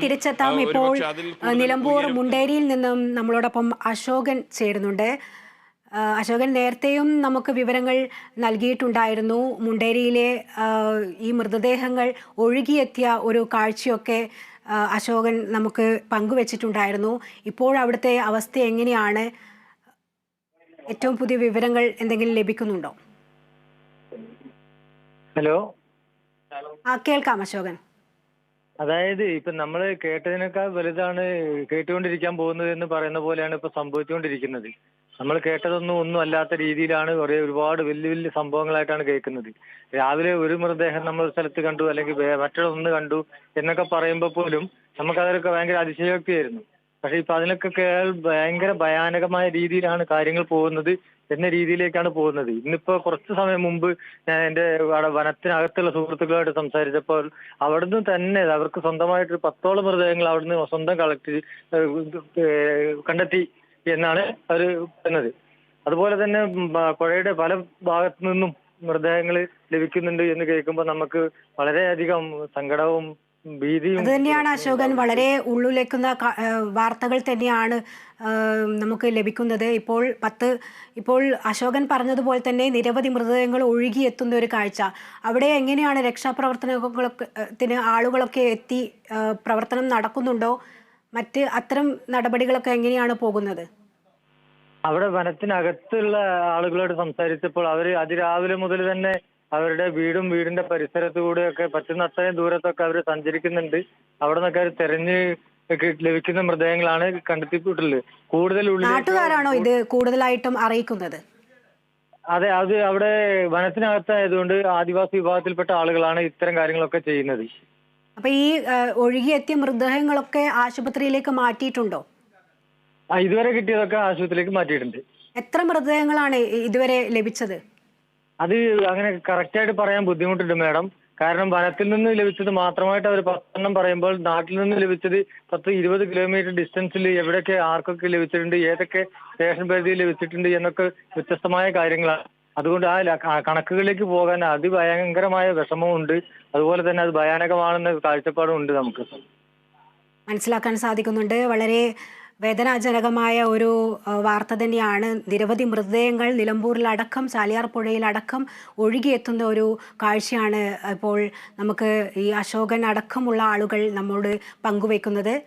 തിരിച്ചെത്താം. ഇപ്പോൾ നിലമ്പൂർ മുണ്ടേരിയിൽ നിന്നും നമ്മളോടൊപ്പം അശോകൻ ചേരുന്നുണ്ട്. അശോകൻ, നേരത്തെയും നമുക്ക് വിവരങ്ങൾ നൽകിയിട്ടുണ്ടായിരുന്നു. മുണ്ടേരിയിലെ ഈ മൃതദേഹങ്ങൾ ഒഴുകിയെത്തിയ ഒരു കാഴ്ചയൊക്കെ അശോകൻ നമുക്ക് പങ്കുവച്ചിട്ടുണ്ടായിരുന്നു. ഇപ്പോൾ അവിടുത്തെ അവസ്ഥ എങ്ങനെയാണ്? ഏറ്റവും പുതിയ വിവരങ്ങൾ എന്തെങ്കിലും ലഭിക്കുന്നുണ്ടോ? ഹലോ, കേൾക്കാം അശോകൻ. അതായത് ഇപ്പൊ നമ്മൾ കേട്ടതിനേക്കാൾ വലുതാണ് കേട്ടുകൊണ്ടിരിക്കാൻ പോകുന്നത് എന്ന് പറയുന്ന പോലെയാണ് ഇപ്പൊ സംഭവിച്ചുകൊണ്ടിരിക്കുന്നത്. നമ്മൾ കേട്ടതൊന്നും അല്ലാത്ത രീതിയിലാണ് ഒരുപാട് വലിയ വലിയ സംഭവങ്ങളായിട്ടാണ് കേൾക്കുന്നത്. രാവിലെ ഒരു മൃതദേഹം നമ്മൾ സ്ഥലത്ത് കണ്ടു, അല്ലെങ്കിൽ മറ്റൊന്ന് കണ്ടു എന്നൊക്കെ പറയുമ്പോൾ പോലും നമുക്കതൊക്കെ ഭയങ്കര അതിശയോക്തിയായിരുന്നു. പക്ഷെ ഇപ്പൊ അതിനൊക്കെ ഭയങ്കര ഭയാനകമായ രീതിയിലാണ് കാര്യങ്ങൾ പോകുന്നത് എന്ന രീതിയിലേക്കാണ് പോകുന്നത്. ഇന്നിപ്പോ കുറച്ചു സമയം മുമ്പ് ഞാൻ എന്റെ വനത്തിനകത്തുള്ള സുഹൃത്തുക്കളായിട്ട് സംസാരിച്ചപ്പോൾ അവിടുന്ന് തന്നെ അവർക്ക് സ്വന്തമായിട്ട് 10ഓളം മൃതദേഹങ്ങൾ അവിടുന്ന് സ്വന്തം കണ്ടെത്തി എന്നാണ് അവർ പറയുന്നത്. അതുപോലെ തന്നെ പുഴയുടെ പല ഭാഗത്തു നിന്നും മൃതദേഹങ്ങൾ ലഭിക്കുന്നുണ്ട് എന്ന് കേൾക്കുമ്പോൾ നമുക്ക് വളരെയധികം സങ്കടവും ഭീതിയും. അത് തന്നെയാണ് അശോകൻ, വളരെ ഉള്ളുലേക്കുന്ന വാർത്തകൾ തന്നെയാണ് നമുക്ക് ലഭിക്കുന്നത്. ഇപ്പോൾ അശോകൻ പറഞ്ഞതുപോലെ തന്നെ നിരവധി മൃതദേഹങ്ങൾ ഒഴുകിയെത്തുന്ന ഒരു കാഴ്ച. അവിടെ എങ്ങനെയാണ് രക്ഷാപ്രവർത്തനത്തിന് ആളുകളൊക്കെ എത്തി പ്രവർത്തനം നടക്കുന്നുണ്ടോ? മറ്റ് അത്തരം നടപടികളൊക്കെ എങ്ങനെയാണ് പോകുന്നത്? അവിടെ വനത്തിനകത്തുള്ള ആളുകളോട് സംസാരിച്ചപ്പോൾ അവർ അതിരാവിലെ മുതൽ തന്നെ അവരുടെ വീടിന്റെ പരിസരത്തുകൂടെയൊക്കെ പറ്റുന്ന അത്രയും ദൂരത്തൊക്കെ അവർ സഞ്ചരിക്കുന്നുണ്ട്. അവിടെ നിന്നൊക്കെ അവർ തെരഞ്ഞ് ലഭിക്കുന്ന മൃതദേഹങ്ങളാണ് കണ്ടെത്തിയിട്ടുള്ളത്. കൂടുതൽ നാട്ടുകാരാണോ ഇത് കൂടുതലായിട്ടും അറിയിക്കുന്നത്? അതെ, അത് അവിടെ വനത്തിനകത്തായതുകൊണ്ട് ആദിവാസി വിഭാഗത്തിൽപ്പെട്ട ആളുകളാണ് ഇത്തരം കാര്യങ്ങളൊക്കെ ചെയ്യുന്നത്. അപ്പൊ ഈ ഒഴുകിയെത്തിയ മൃതദേഹങ്ങളൊക്കെ ആശുപത്രിയിലേക്ക് മാറ്റിയിട്ടുണ്ടോ? ഇതുവരെ കിട്ടിയതൊക്കെ ആശുപത്രിയിലേക്ക് മാറ്റിയിട്ടുണ്ട്. എത്ര മൃതദേഹങ്ങളാണ് ഇതുവരെ ലഭിച്ചത്? അത് അങ്ങനെ കറക്റ്റായിട്ട് പറയാൻ ബുദ്ധിമുട്ടുണ്ട് മാഡം. കാരണം വനത്തിൽ നിന്ന് ലഭിച്ചത് മാത്രമായിട്ട് അവർ 10 പറയുമ്പോൾ നാട്ടിൽ നിന്ന് ലഭിച്ചത് 10-20 കിലോമീറ്റർ ഡിസ്റ്റൻസിൽ എവിടെയൊക്കെ ആർക്കൊക്കെ ലഭിച്ചിട്ടുണ്ട്, ഏതൊക്കെ സ്റ്റേഷൻ പരിധിയിൽ ലഭിച്ചിട്ടുണ്ട് എന്നൊക്കെ വ്യത്യസ്തമായ കാര്യങ്ങളാണ്. അതുകൊണ്ട് ആ കണക്കുകളിലേക്ക് പോകാൻ അതിഭയങ്കരമായ വിഷമമുണ്ട്. അതുപോലെ തന്നെ അത് ഭയാനകമാണെന്ന കാഴ്ചപ്പാടും ഉണ്ട് നമുക്ക്. മനസ്സിലാക്കാൻ സാധിക്കുന്നുണ്ട്. വളരെ വേദനാജനകമായ ഒരു വാർത്ത തന്നെയാണ്. നിരവധി മൃതദേഹങ്ങൾ നിലമ്പൂരിലടക്കം ചാലിയാർ പുഴയിലടക്കം ഒഴുകിയെത്തുന്ന ഒരു കാഴ്ചയാണ് ഇപ്പോൾ നമുക്ക് ഈ അശോകൻ അടക്കമുള്ള ആളുകൾ നമ്മോട് പങ്കുവെക്കുന്നത്.